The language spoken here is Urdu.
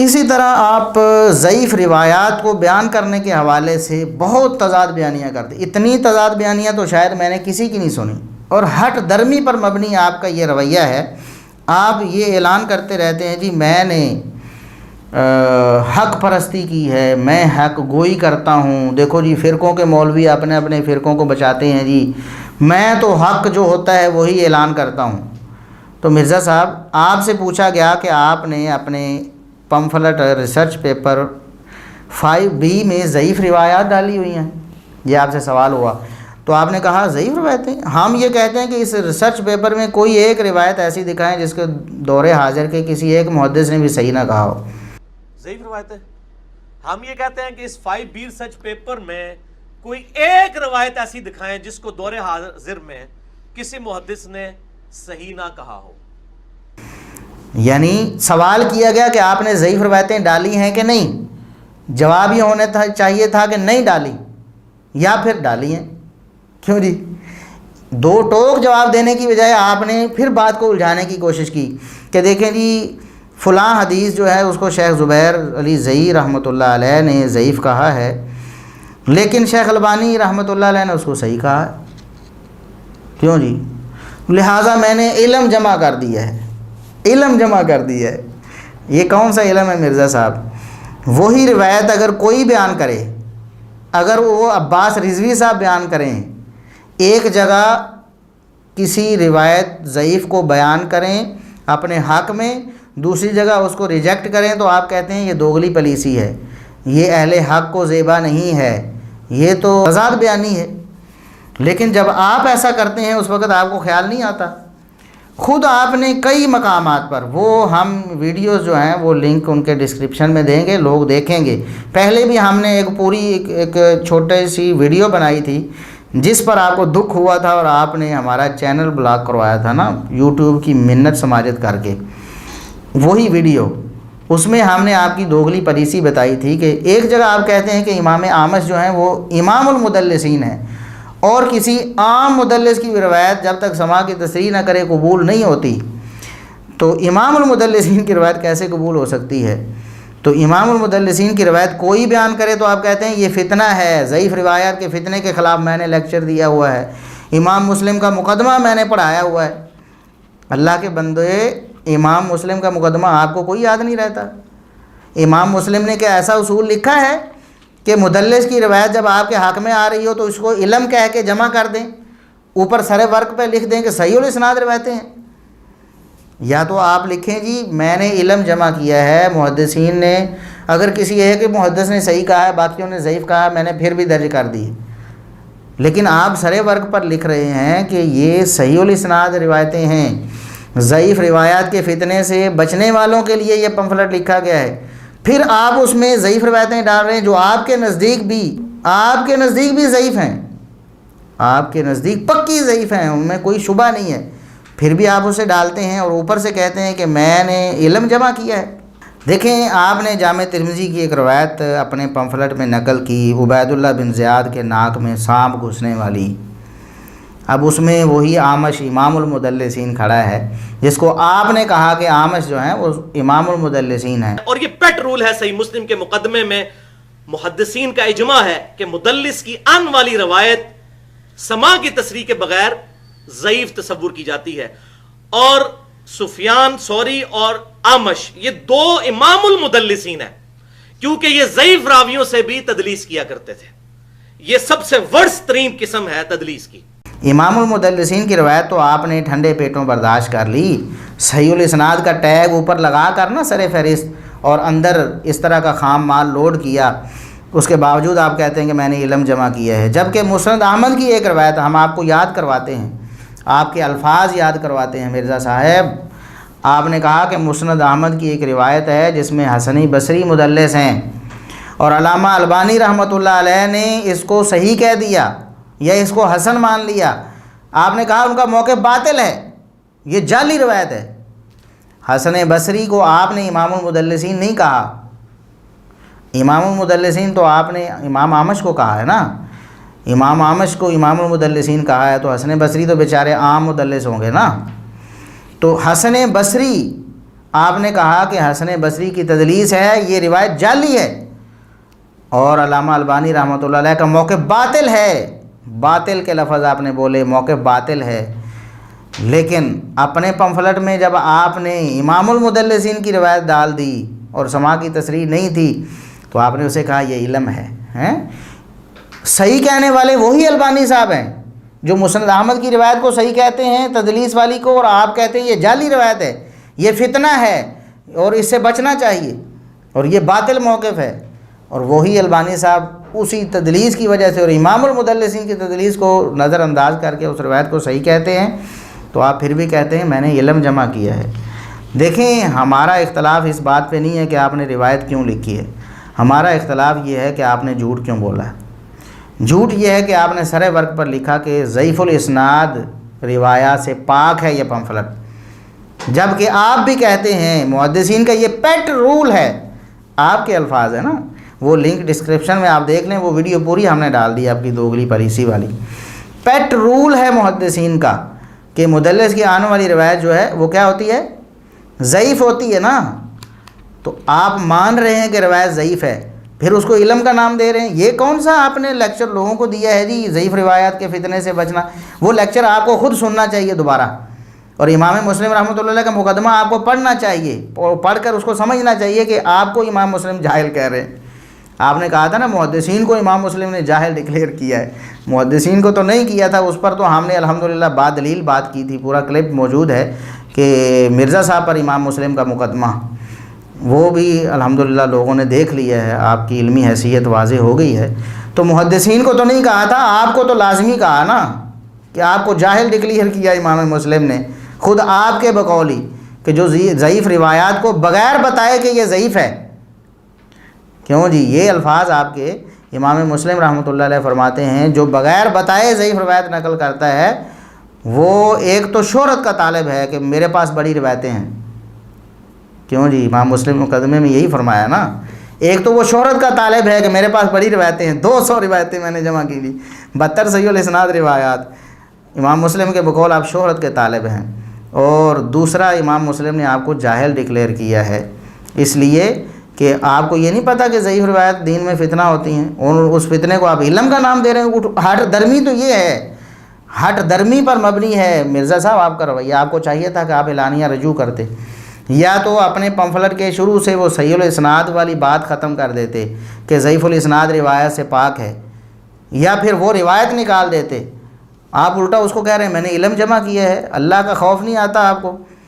اسی طرح آپ ضعیف روایات کو بیان کرنے کے حوالے سے بہت تضاد بیانیاں کرتے، اتنی تضاد بیانیاں تو شاید میں نے کسی کی نہیں سنی، اور ہٹ درمی پر مبنی آپ کا یہ رویہ ہے۔ آپ یہ اعلان کرتے رہتے ہیں جی میں نے حق پرستی کی ہے، میں حق گوئی کرتا ہوں، دیکھو جی فرقوں کے مولوی اپنے اپنے فرقوں کو بچاتے ہیں جی، میں تو حق جو ہوتا ہے وہی اعلان کرتا ہوں۔ تو مرزا صاحب آپ سے پوچھا گیا کہ آپ نے اپنے پمفلٹ ریسرچ پیپر 5B میں ضعیف روایات ڈالی ہوئی ہیں، یہ آپ سے سوال ہوا، تو آپ نے کہا ضعیف روایتیں؟ ہم یہ کہتے ہیں کہ اس ریسرچ پیپر میں کوئی ایک روایت ایسی دکھائیں جس کے دور حاضر کے کسی ایک محدث نے بھی صحیح نہ کہا ہو۔ ضعیف روایتیں ہم یہ کہتے ہیں کہ اس 5B ریسرچ پیپر میں کوئی ایک روایت ایسی دکھائیں جس کو دور حاضر میں کسی محدث نے صحیح نہ کہا ہو۔ یعنی سوال کیا گیا کہ آپ نے ضعیف روایتیں ڈالی ہیں کہ نہیں، جواب یہ ہونا چاہیے تھا کہ نہیں ڈالی یا پھر ڈالی ہیں۔ کیوں جی؟ دو ٹوک جواب دینے کی بجائے آپ نے پھر بات کو الجھانے کی کوشش کی کہ دیکھیں جی فلاں حدیث جو ہے اس کو شیخ زبیر علی زئی رحمۃ اللہ علیہ نے ضعیف کہا ہے، لیکن شیخ البانی رحمۃ اللہ علیہ نے اس کو صحیح کہا ہے۔ کیوں جی؟ لہٰذا میں نے علم جمع کر دیا ہے، علم جمع کر دیا ہے۔ یہ کون سا علم ہے مرزا صاحب؟ وہی روایت اگر کوئی بیان کرے، اگر وہ عباس رضوی صاحب بیان کریں، ایک جگہ کسی روایت ضعیف کو بیان کریں اپنے حق میں، دوسری جگہ اس کو ریجیکٹ کریں، تو آپ کہتے ہیں یہ دوغلی پلیسی ہے، یہ اہل حق کو زیبا نہیں ہے، یہ تو تضاد بیانی ہے۔ لیکن جب آپ ایسا کرتے ہیں اس وقت آپ کو خیال نہیں آتا۔ خود آپ نے کئی مقامات پر، وہ ہم ویڈیوز جو ہیں وہ لنک ان کے ڈسکرپشن میں دیں گے، لوگ دیکھیں گے۔ پہلے بھی ہم نے ایک پوری ایک چھوٹی سی ویڈیو بنائی تھی جس پر آپ کو دکھ ہوا تھا اور آپ نے ہمارا چینل بلاک کروایا تھا نا، یوٹیوب کی منت سماجت کر کے۔ وہی ویڈیو، اس میں ہم نے آپ کی دوغلی پلیسی بتائی تھی کہ ایک جگہ آپ کہتے ہیں کہ امام اعمش جو ہیں وہ امام المدلسین ہیں، اور کسی عام مدلس کی روایت جب تک سماع کی تصریح نہ کرے قبول نہیں ہوتی، تو امام المدلسین کی روایت کیسے قبول ہو سکتی ہے؟ تو امام المدلسین کی روایت کوئی بیان کرے تو آپ کہتے ہیں یہ فتنہ ہے، ضعیف روایات کے فتنے کے خلاف میں نے لیکچر دیا ہوا ہے، امام مسلم کا مقدمہ میں نے پڑھایا ہوا ہے۔ اللہ کے بندے، امام مسلم کا مقدمہ آپ کو کوئی یاد نہیں رہتا؟ امام مسلم نے کیا ایسا اصول لکھا ہے کہ مدلس کی روایت جب آپ کے حق میں آ رہی ہو تو اس کو علم کہہ کے جمع کر دیں، اوپر سر ورق پہ لکھ دیں کہ صحیح الاسناد روایتیں ہیں؟ یا تو آپ لکھیں جی میں نے علم جمع کیا ہے، محدثین نے اگر کسی ایک محدث نے صحیح کہا ہے باقیوں نے ضعیف کہا ہے میں نے پھر بھی درج کر دی، لیکن آپ سر ورق پر لکھ رہے ہیں کہ یہ صحیح الاسناد روایتیں ہیں، ضعیف روایات کے فتنے سے بچنے والوں کے لیے یہ پمفلٹ لکھا گیا ہے۔ پھر آپ اس میں ضعیف روایتیں ڈال رہے ہیں جو آپ کے نزدیک بھی ضعیف ہیں، آپ کے نزدیک پکی ضعیف ہیں، ان میں کوئی شبہ نہیں ہے، پھر بھی آپ اسے ڈالتے ہیں اور اوپر سے کہتے ہیں کہ میں نے علم جمع کیا ہے۔ دیکھیں آپ نے جامع ترمذی کی ایک روایت اپنے پمفلٹ میں نقل کی، عبید اللہ بن زیاد کے ناک میں سانپ گھسنے والی۔ اب اس میں وہی اعمش امام المدلسین کھڑا ہے جس کو آپ نے کہا کہ اعمش جو ہیں وہ امام المدلسین ہیں، اور یہ پیٹ رول ہے صحیح مسلم کے مقدمے میں، محدثین کا اجماع ہے کہ مدلس کی ان والی روایت سماع کی تصریح کے بغیر ضعیف تصور کی جاتی ہے، اور سفیان ثوری اور اعمش یہ دو امام المدلسین ہیں، کیونکہ یہ ضعیف راویوں سے بھی تدلیس کیا کرتے تھے، یہ سب سے ورس ترین قسم ہے تدلیس کی۔ امام المدلسین کی روایت تو آپ نے ٹھنڈے پیٹوں برداشت کر لی، صحیح الاسناد کا ٹیگ اوپر لگا کر نا سر فہرست، اور اندر اس طرح کا خام مال لوڈ کیا، اس کے باوجود آپ کہتے ہیں کہ میں نے علم جمع کیا ہے، جبکہ مسند احمد کی ایک روایت ہم آپ کو یاد کرواتے ہیں، آپ کے الفاظ یاد کرواتے ہیں مرزا صاحب۔ آپ نے کہا کہ مسند احمد کی ایک روایت ہے جس میں حسنی بصری مدلس ہیں، اور علامہ البانی رحمۃ اللہ علیہ نے اس کو صحیح کہہ دیا یا اس کو حسن مان لیا۔ آپ نے کہا ان کا موقف باطل ہے، یہ جعلی روایت ہے۔ حسن بصری کو آپ نے امام المدلسین نہیں کہا، امام المدلسین تو آپ نے امام اعمش کو کہا ہے نا، امام اعمش کو امام المدلسین کہا ہے، تو حسن بصری تو بیچارے عام مدلس ہوں گے نا۔ تو حسن بصری آپ نے کہا کہ حسن بصری کی تدلیس ہے، یہ روایت جعلی ہے، اور علامہ البانی رحمۃ اللہ علیہ کا موقف باطل ہے، باطل کے لفظ آپ نے بولے، موقف باطل ہے۔ لیکن اپنے پمفلٹ میں جب آپ نے امام المدلسین کی روایت ڈال دی اور سماع کی تصریح نہیں تھی تو آپ نے اسے کہا یہ علم ہے، ہیں؟ صحیح کہنے والے وہی البانی صاحب ہیں جو مسند احمد کی روایت کو صحیح کہتے ہیں تدلیس والی کو، اور آپ کہتے ہیں یہ جعلی روایت ہے، یہ فتنہ ہے اور اس سے بچنا چاہیے اور یہ باطل موقف ہے۔ اور وہی البانی صاحب اسی تدلیس کی وجہ سے اور امام المدلسین کی تدلیس کو نظر انداز کر کے اس روایت کو صحیح کہتے ہیں، تو آپ پھر بھی کہتے ہیں میں نے علم جمع کیا ہے۔ دیکھیں ہمارا اختلاف اس بات پہ نہیں ہے کہ آپ نے روایت کیوں لکھی ہے، ہمارا اختلاف یہ ہے کہ آپ نے جھوٹ کیوں بولا ہے۔ جھوٹ یہ ہے کہ آپ نے سرے ورق پر لکھا کہ ضعیف الاسناد روایات سے پاک ہے یہ پمفلٹ، جبکہ آپ بھی کہتے ہیں محدثین کا یہ پیٹ رول ہے، آپ کے الفاظ ہیں نا، وہ لنک ڈسکرپشن میں آپ دیکھ لیں، وہ ویڈیو پوری ہم نے ڈال دی آپ کی دوگلی پالیسی والی۔ پیٹ رول ہے محدثین کا کہ مدلس کی آنے والی روایت جو ہے وہ کیا ہوتی ہے؟ ضعیف ہوتی ہے نا۔ تو آپ مان رہے ہیں کہ روایت ضعیف ہے، پھر اس کو علم کا نام دے رہے ہیں۔ یہ کون سا آپ نے لیکچر لوگوں کو دیا ہے جی ضعیف روایات کے فتنے سے بچنا؟ وہ لیکچر آپ کو خود سننا چاہیے دوبارہ، اور امام مسلم رحمۃ اللہ علیہ کا مقدمہ آپ کو پڑھنا چاہیے، اور پڑھ کر اس کو سمجھنا چاہیے کہ آپ کو امام مسلم جاہل کہہ رہے ہیں۔ آپ نے کہا تھا نا محدثین کو امام مسلم نے جاہل ڈکلیئر کیا ہے، محدثین کو تو نہیں کیا تھا، اس پر تو ہم نے الحمدللہ بعد دلیل بات کی تھی، پورا کلپ موجود ہے کہ مرزا صاحب پر امام مسلم کا مقدمہ، وہ بھی الحمدللہ لوگوں نے دیکھ لیا ہے، آپ کی علمی حیثیت واضح ہو گئی ہے۔ تو محدثین کو تو نہیں کہا تھا، آپ کو تو لازمی کہا نا کہ آپ کو جاہل ڈکلیئر کیا امام مسلم نے، خود آپ کے بقولی کہ جو ضعیف روایات کو بغیر بتائے کہ یہ ضعیف ہے۔ کیوں جی؟ یہ الفاظ آپ کے امام مسلم رحمۃ اللہ علیہ فرماتے ہیں جو بغیر بتائے ضعیف روایت نقل کرتا ہے وہ ایک تو شہرت کا طالب ہے کہ میرے پاس بڑی روایتیں ہیں۔ کیوں جی؟ امام مسلم مقدمے میں یہی فرمایا نا، ایک تو وہ شہرت کا طالب ہے کہ میرے پاس بڑی روایتیں ہیں، 200 روایتیں میں نے جمع کی تھی، 72 صحیح الاسناد روایات۔ امام مسلم کے بقول آپ شہرت کے طالب ہیں، اور دوسرا امام مسلم نے آپ کو جاہل ڈکلیئر کیا ہے، اس لیے کہ آپ کو یہ نہیں پتہ کہ ضعیف روایت دین میں فتنہ ہوتی ہیں، اور اس فتنے کو آپ علم کا نام دے رہے ہیں۔ ہٹ درمی تو یہ ہے، ہٹ درمی پر مبنی ہے مرزا صاحب آپ کا رویہ۔ آپ کو چاہیے تھا کہ آپ اعلانیہ رجوع کرتے، یا تو اپنے پمفلٹ کے شروع سے وہ صحیح الاسناد والی بات ختم کر دیتے کہ ضعیف الاسناد روایت سے پاک ہے، یا پھر وہ روایت نکال دیتے۔ آپ الٹا اس کو کہہ رہے ہیں میں نے علم جمع کیا ہے، اللہ کا خوف نہیں آتا آپ کو؟